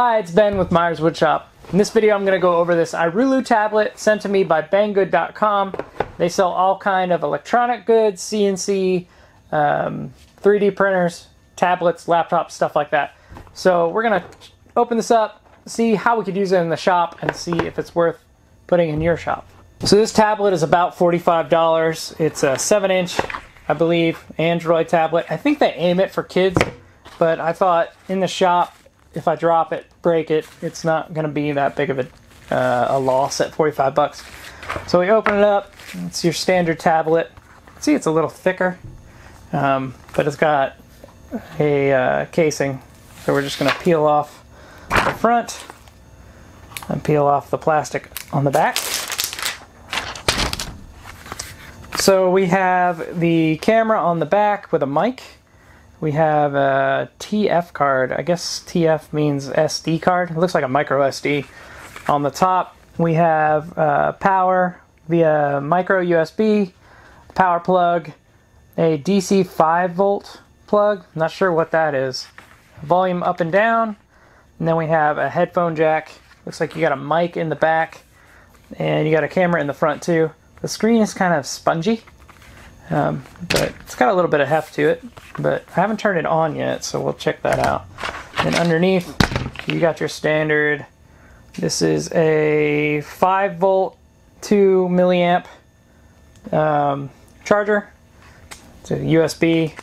Hi, it's Ben with Myers Woodshop. In this video I'm going to go over this Irulu tablet sent to me by banggood.com. They sell all kind of electronic goods, CNC, 3D printers, tablets, laptops, stuff like that. So we're going to open this up, see how we could use it in the shop, and see if it's worth putting in your shop. So this tablet is about $45. It's a 7-inch, I believe, Android tablet. I think they aim it for kids, but I thought in the shop, if I drop it, break it, it's not going to be that big of a loss at 45 bucks. So we open it up. It's your standard tablet. See, it's a little thicker, but it's got a casing. So we're just going to peel off the front and peel off the plastic on the back. So we have the camera on the back with a mic. We have a TF card. I guess TF means SD card. It looks like a micro SD. On the top, we have power via micro USB, power plug, a DC 5-volt plug. I'm not sure what that is. Volume up and down. And then we have a headphone jack. Looks like you got a mic in the back. And you got a camera in the front too. The screen is kind of spongy. But it's got a little bit of heft to it, but I haven't turned it on yet, so we'll check that out. And underneath, you got your standard, this is a 5-volt, 2 milliamp charger. It's a USB,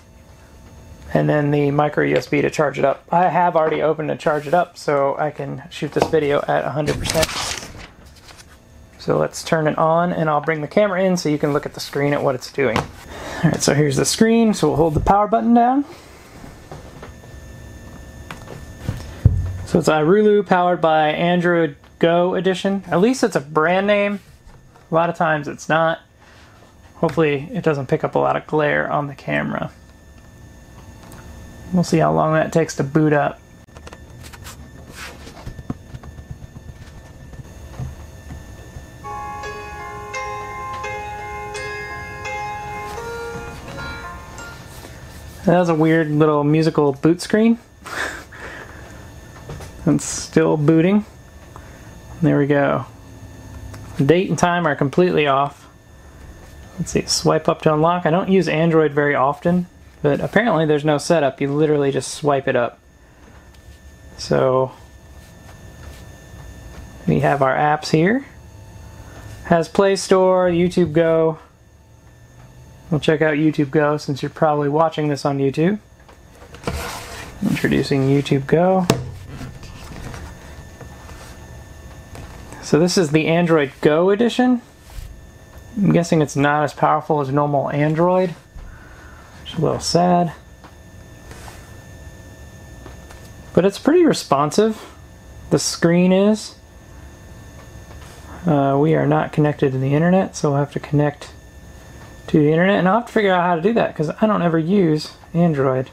and then the micro USB to charge it up. I have already opened to charge it up, so I can shoot this video at 100%. So let's turn it on, and I'll bring the camera in so you can look at the screen at what it's doing. Alright, so here's the screen, so we'll hold the power button down. So it's Irulu powered by Android Go edition. At least it's a brand name. A lot of times it's not. Hopefully it doesn't pick up a lot of glare on the camera. We'll see how long that takes to boot up. That was a weird little musical boot screen. It's still booting. There we go. The date and time are completely off. Let's see, swipe up to unlock. I don't use Android very often, but apparently there's no setup. You literally just swipe it up. So we have our apps here. Has Play Store, YouTube Go. We'll check out YouTube Go since you're probably watching this on YouTube. Introducing YouTube Go. So this is the Android Go edition. I'm guessing it's not as powerful as normal Android. Which is a little sad. But it's pretty responsive. The screen is. We are not connected to the internet, so we'll have to connect to the internet, and I'll have to figure out how to do that because I don't ever use Android.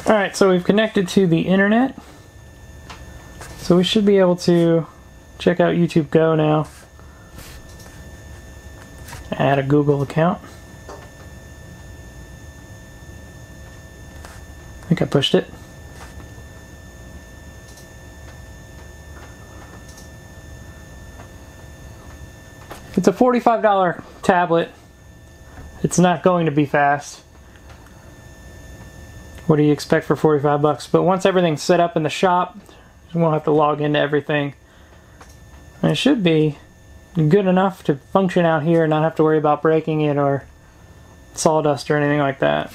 Alright, so we've connected to the internet, so we should be able to check out YouTube Go now. Add a Google account. I think I pushed it. It's a $45 tablet. It's not going to be fast. What do you expect for 45 bucks? But once everything's set up in the shop, you won't have to log into everything. And it should be good enough to function out here and not have to worry about breaking it or sawdust or anything like that.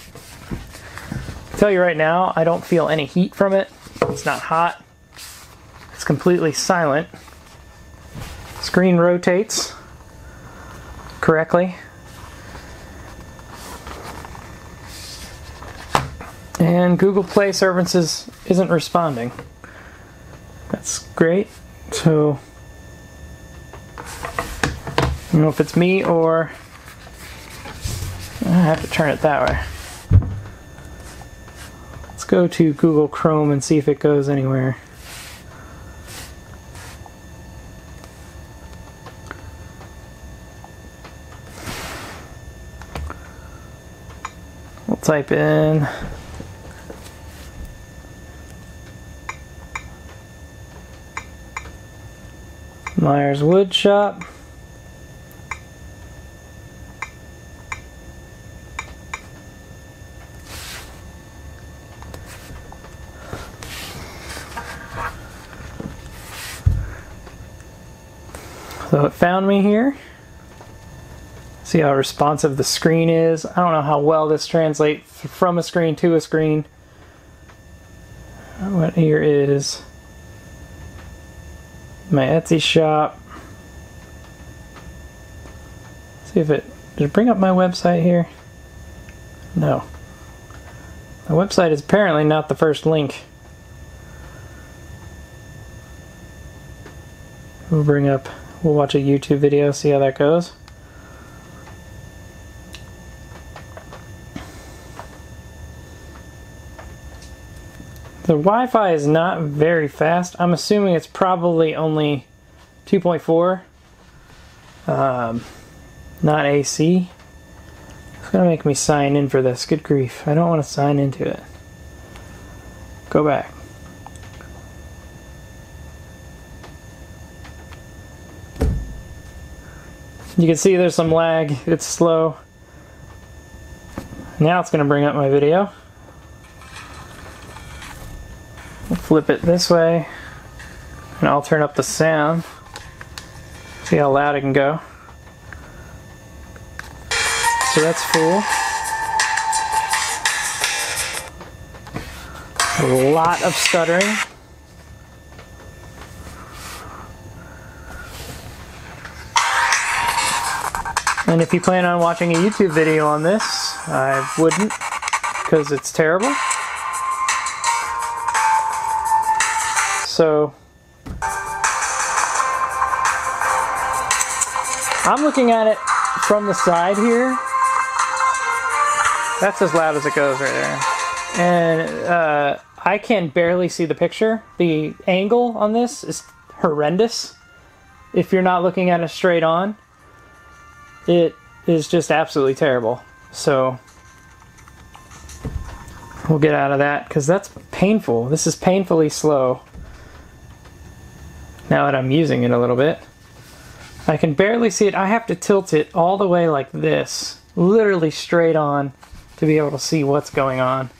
I'll tell you right now, I don't feel any heat from it. It's not hot. It's completely silent. Screen rotates correctly. And Google Play Services isn't responding. That's great. So, I don't know if it's me or I have to turn it that way. Let's go to Google Chrome and see if it goes anywhere. We'll type in Myers Woodshop. So it found me here. See how responsive the screen is. I don't know how well this translates from a screen to a screen. What here is my Etsy shop. See if it did it bring up my website here? No. The website is apparently not the first link. We'll watch a YouTube video, see how that goes. The Wi-Fi is not very fast. I'm assuming it's probably only 2.4, not AC. It's gonna make me sign in for this. Good grief. I don't want to sign into it. Go back. You can see there's some lag. It's slow. Now it's going to bring up my video. We'll flip it this way, and I'll turn up the sound. See how loud it can go. So that's full. A lot of stuttering. And if you plan on watching a YouTube video on this, I wouldn't, because it's terrible. So, I'm looking at it from the side here. That's as loud as it goes right there. And I can barely see the picture. The angle on this is horrendous. If you're not looking at it straight on, it is just absolutely terrible. So we'll get out of that because that's painful. This is painfully slow. Now that I'm using it a little bit, I can barely see it. I have to tilt it all the way like this, literally straight on, to be able to see what's going on.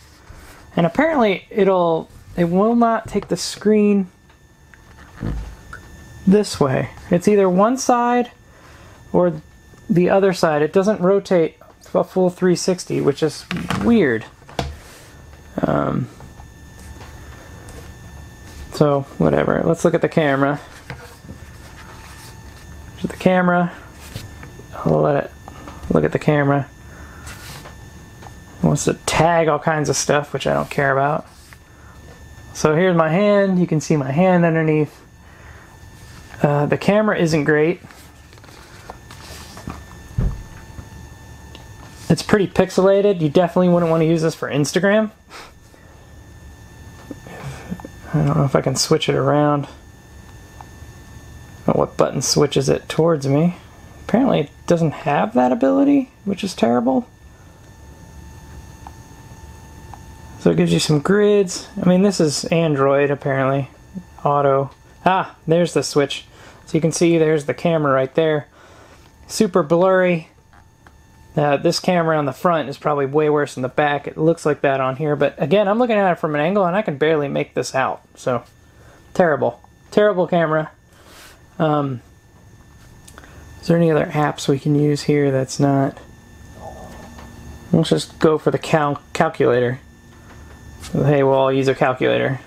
And apparently it will not take the screen this way. It's either one side or the other side. It doesn't rotate a full 360, which is weird. So whatever. Let's look at the camera. There's the camera. I'll let it look at the camera. It wants to tag all kinds of stuff, which I don't care about. So here's my hand. You can see my hand underneath. The camera isn't great. It's pretty pixelated. You definitely wouldn't want to use this for Instagram. I don't know if I can switch it around. I don't know what button switches it towards me. Apparently it doesn't have that ability, which is terrible. So it gives you some grids. I mean, this is Android, apparently. Auto. Ah, there's the switch. So you can see there's the camera right there. Super blurry. This camera on the front is probably way worse than the back. It looks like that on here, but again, I'm looking at it from an angle and I can barely make this out. So, terrible. Terrible camera. Is there any other apps we can use here that's not... Let's just go for the calculator. Hey, we'll all use a calculator.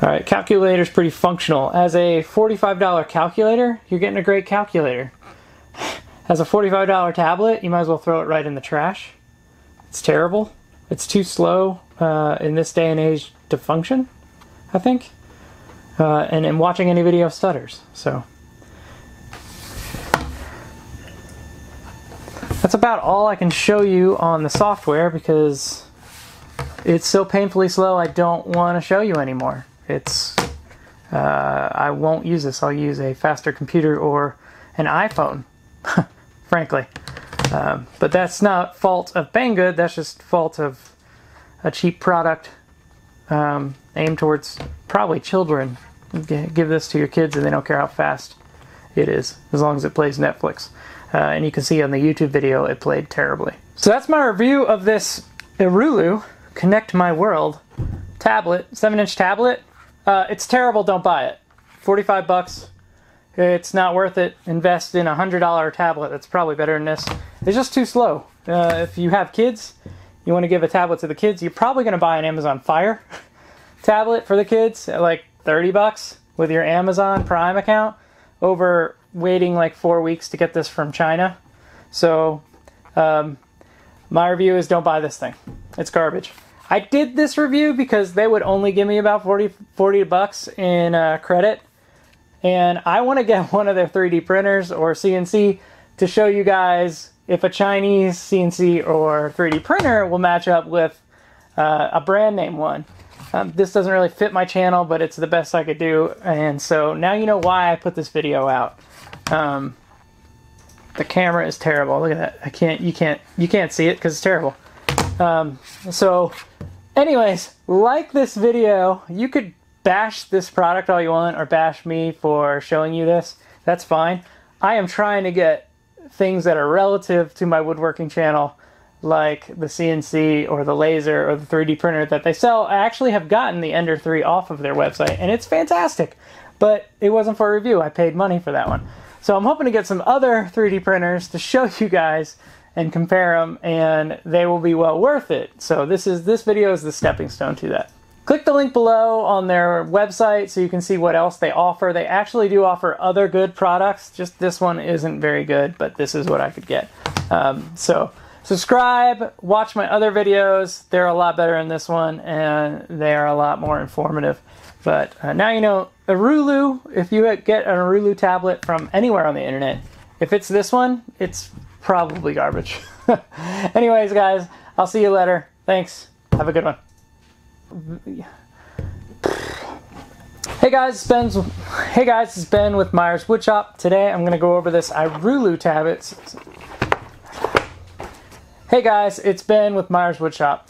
Alright, calculator's pretty functional. As a $45 calculator, you're getting a great calculator. As a $45 tablet, you might as well throw it right in the trash. It's terrible. It's too slow in this day and age to function, I think. And in watching any video stutters, so. That's about all I can show you on the software because it's so painfully slow I don't want to show you anymore. I won't use this. I'll use a faster computer or an iPhone, frankly. But that's not fault of Banggood. That's just fault of a cheap product aimed towards probably children. Give this to your kids and they don't care how fast it is, as long as it plays Netflix. And you can see on the YouTube video it played terribly. So that's my review of this Irulu Connect My World tablet, 7-inch tablet. It's terrible, don't buy it. 45 bucks. It's not worth it. Invest in a $100 tablet that's probably better than this. It's just too slow. If you have kids, you want to give a tablet to the kids, you're probably going to buy an Amazon Fire tablet for the kids at like 30 bucks with your Amazon Prime account over waiting like 4 weeks to get this from China. So my review is don't buy this thing. It's garbage. I did this review because they would only give me about 40 bucks in credit. And I want to get one of their 3D printers or CNC to show you guys if a Chinese CNC or 3D printer will match up with a brand name one. This doesn't really fit my channel, but it's the best I could do. And so now you know why I put this video out. The camera is terrible. Look at that. You can't see it because it's terrible. So anyways, like this video. You could bash this product all you want or bash me for showing you this. That's fine. I am trying to get things that are relative to my woodworking channel, like the CNC or the laser or the 3D printer that they sell. I actually have gotten the Ender 3 off of their website and it's fantastic, but it wasn't for a review. I paid money for that one. So I'm hoping to get some other 3D printers to show you guys and compare them, and they will be well worth it. So this video is the stepping stone to that. Click the link below on their website so you can see what else they offer. They actually do offer other good products. Just this one isn't very good, but this is what I could get. So subscribe, watch my other videos. They're a lot better than this one, and they are a lot more informative. But now you know, Irulu, if you get an Irulu tablet from anywhere on the internet, if it's this one, it's probably garbage. Anyways, guys, I'll see you later. Thanks. Have a good one. Hey guys, it's Ben with Myers Woodshop. Today I'm going to go over this Irulu tablet. Hey guys, it's Ben with Myers Woodshop.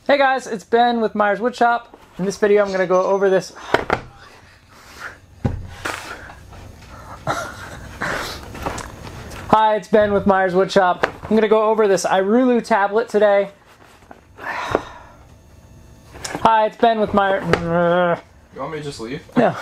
Hey guys, it's Ben with Myers Woodshop. In this video I'm going to go over this Hi, it's Ben with Myers Woodshop. I'm going to go over this Irulu tablet today. Hi, it's Ben with Myers. You want me to just leave? No.